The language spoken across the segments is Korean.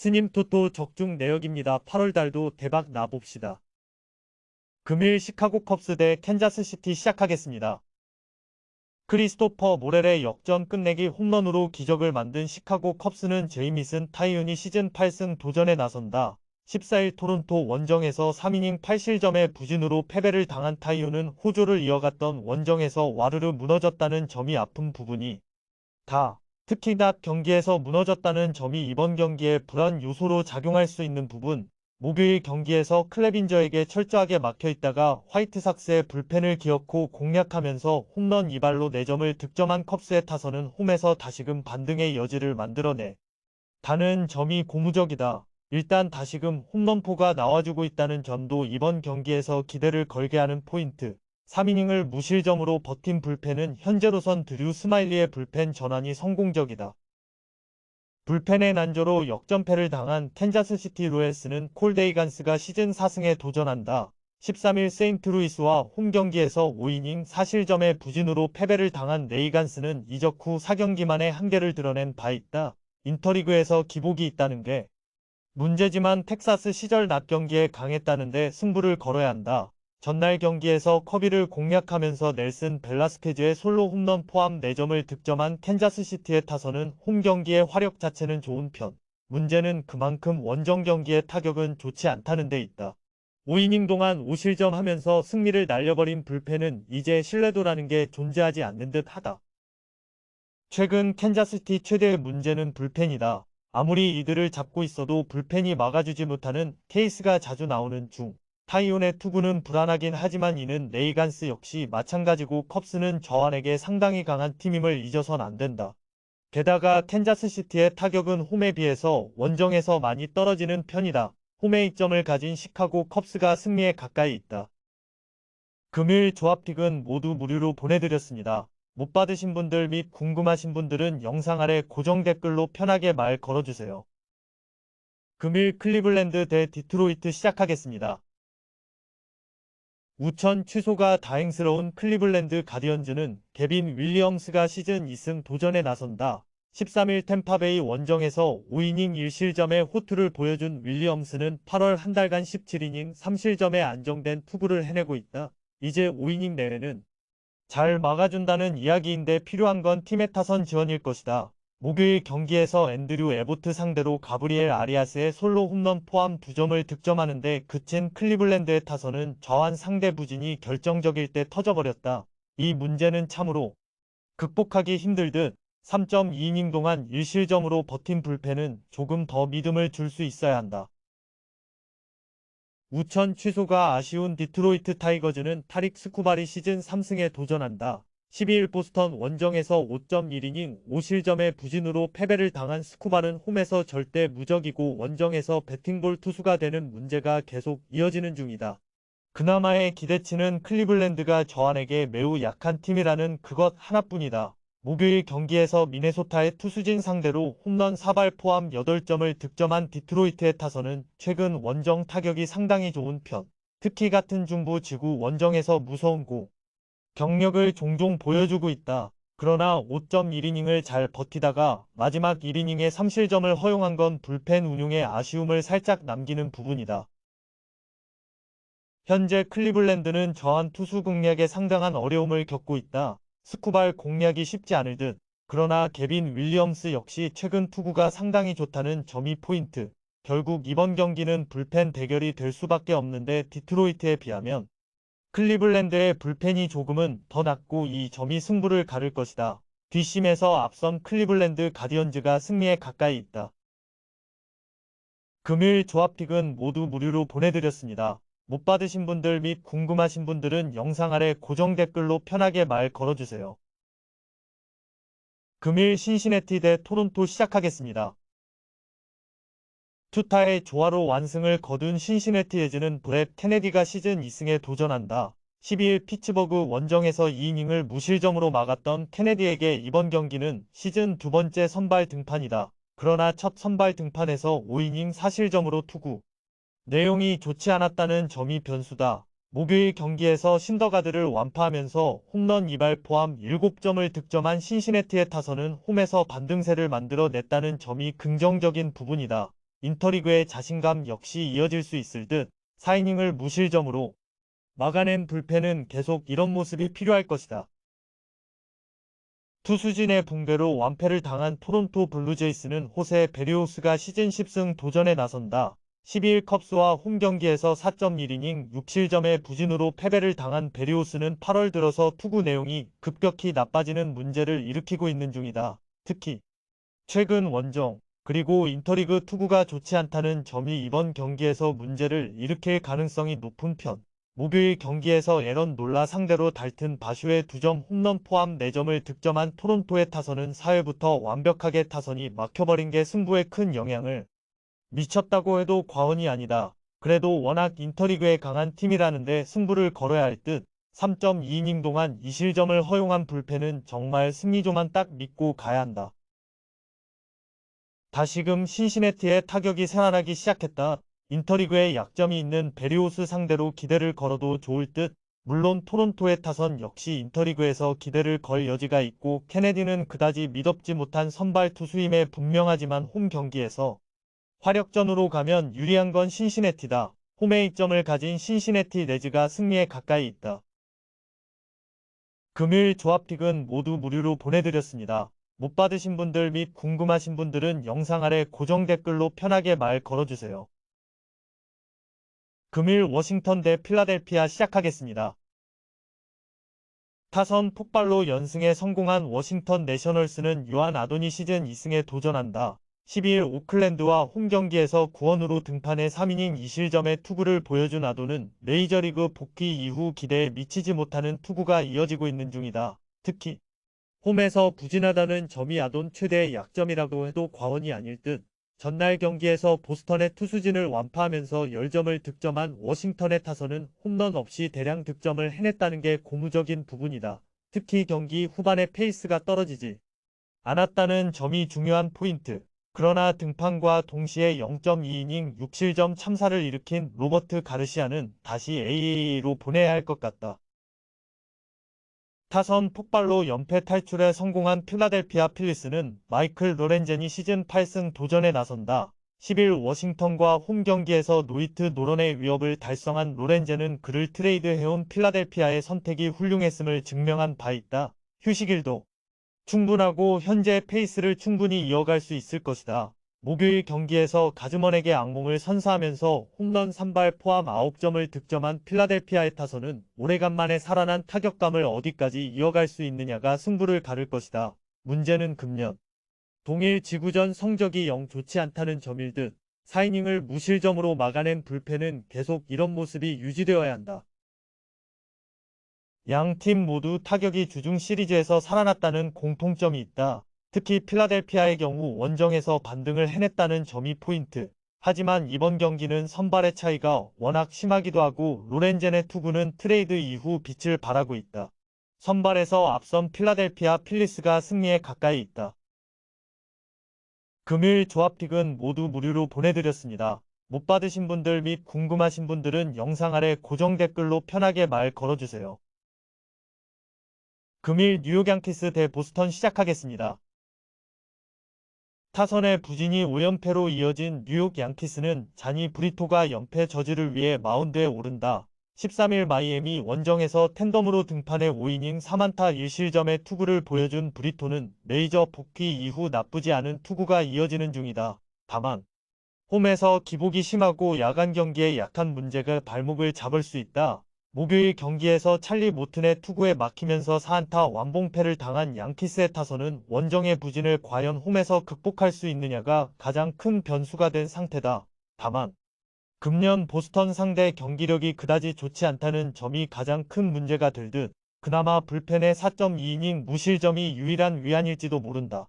스님 토토 적중 내역입니다. 8월달도 대박 나봅시다. 금일 시카고 컵스 대 캔자스시티 시작하겠습니다. 크리스토퍼 모렐의 역전 끝내기 홈런으로 기적을 만든 시카고 컵스는 제이미슨 타이윤이 시즌 8승 도전에 나선다. 14일 토론토 원정에서 3이닝 8실점의 부진으로 패배를 당한 타이윤은 호조를 이어갔던 원정에서 와르르 무너졌다는 점이 아픈 부분이 다. 특히 낮 경기에서 무너졌다는 점이 이번 경기에 불안 요소로 작용할 수 있는 부분. 목요일 경기에서 클레빈저에게 철저하게 막혀있다가 화이트삭스의 불펜을 기어코 공략하면서 홈런 2발로 4점을 득점한 컵스의 타선은 홈에서 다시금 반등의 여지를 만들어내. 다는 점이 고무적이다. 일단 다시금 홈런포가 나와주고 있다는 점도 이번 경기에서 기대를 걸게 하는 포인트. 3이닝을 무실점으로 버틴 불펜은 현재로선 드류 스마일리의 불펜 전환이 성공적이다. 불펜의 난조로 역전패를 당한 캔자스시티 로얄스는 콜데이간스가 시즌 4승에 도전한다. 13일 세인트루이스와 홈경기에서 5이닝 4실점의 부진으로 패배를 당한 레이간스는 이적 후 4경기 만에 한계를 드러낸 바 있다. 인터리그에서 기복이 있다는 게 문제지만 텍사스 시절 낮 경기에 강했다는데 승부를 걸어야 한다. 전날 경기에서 커비를 공략하면서 넬슨 벨라스케즈의 솔로 홈런 포함 4점을 득점한 캔자스시티의 타선은 홈 경기의 화력 자체는 좋은 편. 문제는 그만큼 원정 경기의 타격은 좋지 않다는 데 있다. 5이닝 동안 5실점 하면서 승리를 날려버린 불펜은 이제 신뢰도라는 게 존재하지 않는 듯 하다. 최근 캔자스시티 최대의 문제는 불펜이다. 아무리 이들을 잡고 있어도 불펜이 막아주지 못하는 케이스가 자주 나오는 중. 타이온의 투구는 불안하긴 하지만 이는 레이간스 역시 마찬가지고 컵스는 저환에게 상당히 강한 팀임을 잊어선 안 된다. 게다가 캔자스시티의 타격은 홈에 비해서 원정에서 많이 떨어지는 편이다. 홈에 이점을 가진 시카고 컵스가 승리에 가까이 있다. 금일 조합픽은 모두 무료로 보내드렸습니다. 못 받으신 분들 및 궁금하신 분들은 영상 아래 고정 댓글로 편하게 말 걸어주세요. 금일 클리블랜드 대 디트로이트 시작하겠습니다. 우천 취소가 다행스러운 클리블랜드 가디언즈는 개빈 윌리엄스가 시즌 2승 도전에 나선다. 13일 템파베이 원정에서 5이닝 1실점의 호투를 보여준 윌리엄스는 8월 한 달간 17이닝 3실점의 안정된 투구를 해내고 있다. 이제 5이닝 내외는 잘 막아준다는 이야기인데 필요한 건 팀의 타선 지원일 것이다. 목요일 경기에서 앤드류 에보트 상대로 가브리엘 아리아스의 솔로 홈런 포함 2점을 득점하는데 그친 클리블랜드의 타선은 저한 상대 부진이 결정적일 때 터져버렸다. 이 문제는 참으로 극복하기 힘들 듯 3.2이닝 동안 1실점으로 버틴 불펜은 조금 더 믿음을 줄 수 있어야 한다. 우천 취소가 아쉬운 디트로이트 타이거즈는 타릭 스쿠발이 시즌 3승에 도전한다. 12일 보스턴 원정에서 5.1이닝 5실점의 부진으로 패배를 당한 스쿠발은 홈에서 절대 무적이고 원정에서 배팅볼 투수가 되는 문제가 계속 이어지는 중이다. 그나마의 기대치는 클리블랜드가 저한에게 매우 약한 팀이라는 그것 하나뿐이다. 목요일 경기에서 미네소타의 투수진 상대로 홈런 4발 포함 8점을 득점한 디트로이트의 타선은 최근 원정 타격이 상당히 좋은 편. 특히 같은 중부 지구 원정에서 무서운 경력을 종종 보여주고 있다. 그러나 5.1이닝을 잘 버티다가 마지막 1이닝에 3실점을 허용한 건 불펜 운용에 아쉬움을 살짝 남기는 부분이다. 현재 클리블랜드는 저한 투수 공략에 상당한 어려움을 겪고 있다. 스쿠발 공략이 쉽지 않을 듯. 그러나 개빈 윌리엄스 역시 최근 투구가 상당히 좋다는 점이 포인트. 결국 이번 경기는 불펜 대결이 될 수밖에 없는데 디트로이트에 비하면 클리블랜드의 불펜이 조금은 더 낮고 이 점이 승부를 가를 것이다. 뒷심에서 앞선 클리블랜드 가디언즈가 승리에 가까이 있다. 금일 조합픽은 모두 무료로 보내드렸습니다. 못 받으신 분들 및 궁금하신 분들은 영상 아래 고정 댓글로 편하게 말 걸어주세요. 금일 신시내티 대 토론토 시작하겠습니다. 투타의 조화로 완승을 거둔 신시내티 레즈는 브렛 케네디가 시즌 2승에 도전한다. 12일 피츠버그 원정에서 2이닝을 무실점으로 막았던 케네디에게 이번 경기는 시즌 두 번째 선발 등판이다. 그러나 첫 선발 등판에서 5이닝 4실점으로 투구. 내용이 좋지 않았다는 점이 변수다. 목요일 경기에서 신더가드를 완파하면서 홈런 2발 포함 7점을 득점한 신시내티의 타선은 홈에서 반등세를 만들어 냈다는 점이 긍정적인 부분이다. 인터리그의 자신감 역시 이어질 수 있을 듯 4이닝을 무실점으로 막아낸 불펜은 계속 이런 모습이 필요할 것이다. 투수진의 붕괴로 완패를 당한 토론토 블루제이스는 호세 베리오스가 시즌 10승 도전에 나선다. 12일 컵스와 홈경기에서 4.1이닝 6실점의 부진으로 패배를 당한 베리오스는 8월 들어서 투구 내용이 급격히 나빠지는 문제를 일으키고 있는 중이다. 특히 최근 원정 그리고 인터리그 투구가 좋지 않다는 점이 이번 경기에서 문제를 일으킬 가능성이 높은 편. 목요일 경기에서 에런 놀라 상대로 달튼 바슈의 2점 홈런 포함 4점을 득점한 토론토의 타선은 4회부터 완벽하게 타선이 막혀버린 게 승부에 큰 영향을 미쳤다고 해도 과언이 아니다. 그래도 워낙 인터리그에 강한 팀이라는데 승부를 걸어야 할 듯 3.2이닝 동안 2실점을 허용한 불펜은 정말 승리조만 딱 믿고 가야 한다. 다시금 신시내티의 타격이 살아나기 시작했다. 인터리그에 약점이 있는 베리오스 상대로 기대를 걸어도 좋을 듯. 물론 토론토의 타선 역시 인터리그에서 기대를 걸 여지가 있고 케네디는 그다지 믿업지 못한 선발 투수임에 분명하지만 홈 경기에서 화력전으로 가면 유리한 건 신시내티다. 홈에 이점을 가진 신시내티 레즈가 승리에 가까이 있다. 금요일 조합픽은 모두 무료로 보내드렸습니다. 못 받으신 분들 및 궁금하신 분들은 영상 아래 고정 댓글로 편하게 말 걸어주세요. 금일 워싱턴 대 필라델피아 시작하겠습니다. 타선 폭발로 연승에 성공한 워싱턴 내셔널스는 요한 아도니 시즌 2승에 도전한다. 12일 오클랜드와 홈경기에서 구원으로 등판해 3이닝 2실점의 투구를 보여준 아도는 메이저리그 복귀 이후 기대에 미치지 못하는 투구가 이어지고 있는 중이다. 특히 홈에서 부진하다는 점이 아돈 최대의 약점이라고 해도 과언이 아닐 듯. 전날 경기에서 보스턴의 투수진을 완파하면서 10점을 득점한 워싱턴의 타선은 홈런 없이 대량 득점을 해냈다는 게 고무적인 부분이다. 특히 경기 후반에 페이스가 떨어지지 않았다는 점이 중요한 포인트. 그러나 등판과 동시에 0.2이닝 6실점 참사를 일으킨 로버트 가르시아는 다시 AAA로 보내야 할 것 같다. 타선 폭발로 연패 탈출에 성공한 필라델피아 필리스는 마이클 로렌젠이 시즌 8승 도전에 나선다. 10일 워싱턴과 홈 경기에서 노히트 노런의 위협을 달성한 로렌젠은 그를 트레이드해온 필라델피아의 선택이 훌륭했음을 증명한 바 있다. 휴식일도 충분하고 현재 페이스를 충분히 이어갈 수 있을 것이다. 목요일 경기에서 가즈먼에게 악몽을 선사하면서 홈런 3발 포함 9점을 득점한 필라델피아의 타선은 오래간만에 살아난 타격감을 어디까지 이어갈 수 있느냐가 승부를 가를 것이다. 문제는 금년 동일 지구전 성적이 영 좋지 않다는 점일 듯. 4이닝을 무실점으로 막아낸 불펜은 계속 이런 모습이 유지되어야 한다. 양 팀 모두 타격이 주중 시리즈에서 살아났다는 공통점이 있다. 특히 필라델피아의 경우 원정에서 반등을 해냈다는 점이 포인트. 하지만 이번 경기는 선발의 차이가 워낙 심하기도 하고 로렌젠의 투구는 트레이드 이후 빛을 발하고 있다. 선발에서 앞선 필라델피아 필리스가 승리에 가까이 있다. 금요일 조합픽은 모두 무료로 보내드렸습니다. 못 받으신 분들 및 궁금하신 분들은 영상 아래 고정 댓글로 편하게 말 걸어주세요. 금일 뉴욕 양키스 대 보스턴 시작하겠습니다. 타선의 부진이 5연패로 이어진 뉴욕 양키스는 자니 브리토가 연패 저지를 위해 마운드에 오른다. 13일 마이애미 원정에서 텐덤으로 등판해 5이닝 4안타 1실점의 투구를 보여준 브리토는 메이저 복귀 이후 나쁘지 않은 투구가 이어지는 중이다. 다만 홈에서 기복이 심하고 야간 경기에 약한 문제가 발목을 잡을 수 있다. 목요일 경기에서 찰리 모튼의 투구에 막히면서 4안타 완봉패를 당한 양키스의 타선은 원정의 부진을 과연 홈에서 극복할 수 있느냐가 가장 큰 변수가 된 상태다. 다만 금년 보스턴 상대 경기력이 그다지 좋지 않다는 점이 가장 큰 문제가 될 듯. 그나마 불펜의 4.2이닝 무실점이 유일한 위안일지도 모른다.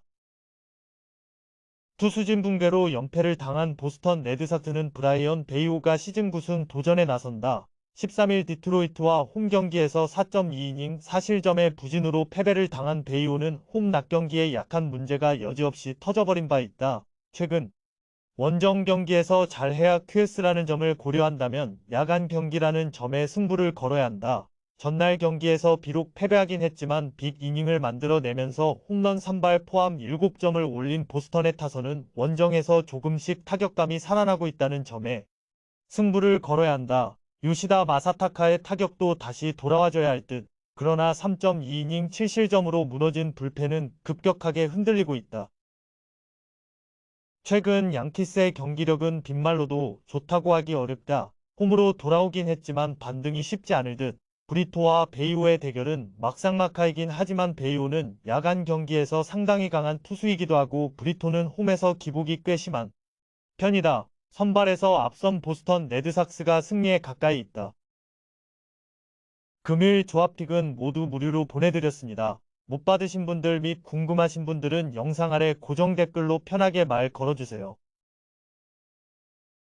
투수진 붕괴로 연패를 당한 보스턴 레드삭스는 브라이언 베이오가 시즌 9승 도전에 나선다. 13일 디트로이트와 홈 경기에서 4.2이닝 4실점의 부진으로 패배를 당한 베이오는 홈 낮 경기에 약한 문제가 여지없이 터져버린 바 있다. 최근 원정 경기에서 잘해야 QS라는 점을 고려한다면 야간 경기라는 점에 승부를 걸어야 한다. 전날 경기에서 비록 패배하긴 했지만 빅 이닝을 만들어내면서 홈런 3발 포함 7점을 올린 보스턴의 타선은 원정에서 조금씩 타격감이 살아나고 있다는 점에 승부를 걸어야 한다. 요시다 마사타카의 타격도 다시 돌아와줘야 할 듯. 그러나 3.2이닝 7실점으로 무너진 불펜은 급격하게 흔들리고 있다. 최근 양키스의 경기력은 빈말로도 좋다고 하기 어렵다. 홈으로 돌아오긴 했지만 반등이 쉽지 않을 듯. 브리토와 베이오의 대결은 막상막하이긴 하지만 베이오는 야간 경기에서 상당히 강한 투수이기도 하고 브리토는 홈에서 기복이 꽤 심한 편이다. 선발에서 앞선 보스턴 레드삭스가 승리에 가까이 있다. 금일 조합픽은 모두 무료로 보내드렸습니다. 못 받으신 분들 및 궁금하신 분들은 영상 아래 고정 댓글로 편하게 말 걸어주세요.